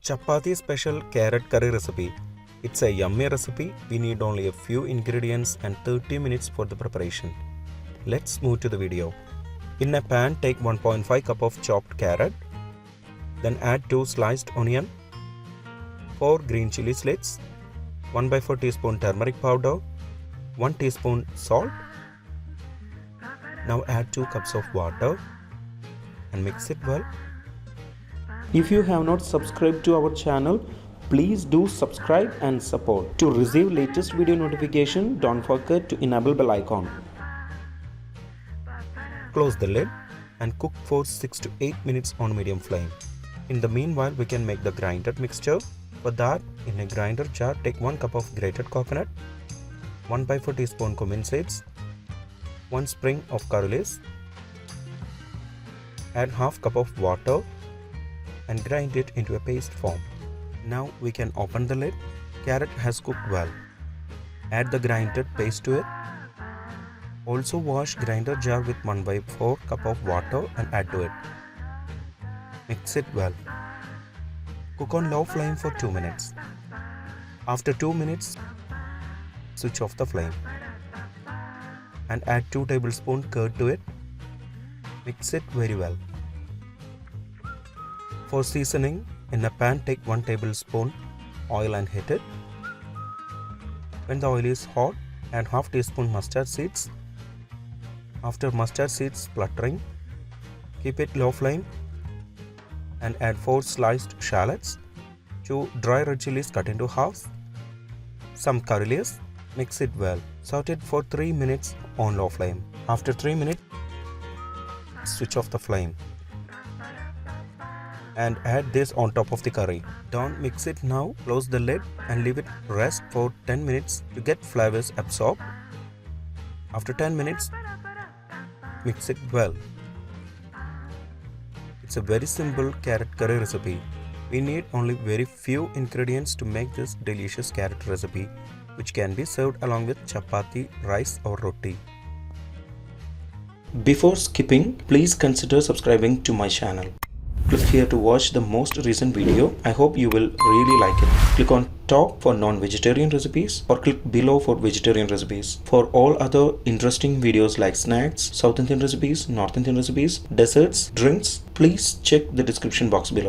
Chapati special carrot curry recipe. It's a yummy recipe. We need only a few ingredients and 30 minutes for the preparation. Let's move to the video. In a pan, take 1.5 cup of chopped carrot. Then add 2 sliced onion, 4 green chili slits, 1/4 teaspoon turmeric powder, 1 teaspoon salt. Now add 2 cups of water and mix it well. If you have not subscribed to our channel, please do subscribe and support. To receive latest video notification, don't forget to enable bell icon. Close the lid and cook for 6 to 8 minutes on medium flame. In the meanwhile, we can make the grinded mixture. For that, in a grinder jar, take 1 cup of grated coconut, 1/4 teaspoon cumin seeds, 1 sprig of curry leaves, add half cup of water and grind it into a paste form. Now we can open the lid. Carrot has cooked well. Add the grinded paste to it. Also wash grinder jar with 1/4 cup of water and add to it. Mix it well. Cook on low flame for 2 minutes. After 2 minutes, switch off the flame and add 2 tablespoons curd to it. Mix it very well. For seasoning, in a pan take 1 tablespoon oil and heat it. When the oil is hot, add half teaspoon mustard seeds. After mustard seeds spluttering, keep it low flame and add 4 sliced shallots, 2 dry red chillies cut into halves, some curry leaves. Mix it well. Saute it for 3 minutes on low flame. After 3 minutes, switch off the flame and add this on top of the curry. Don't mix it now. Close the lid and leave it rest for 10 minutes to get flavors absorbed. After 10 minutes, mix it well. It's a very simple carrot curry recipe. We need only very few ingredients to make this delicious carrot recipe, which can be served along with chapati, rice or roti. Before skipping, please consider subscribing to my channel. Click here to watch the most recent video. I hope you will really like it. Click on top for non-vegetarian recipes or click below for vegetarian recipes. For all other interesting videos like snacks, South Indian recipes, North Indian recipes, desserts, drinks, please check the description box below.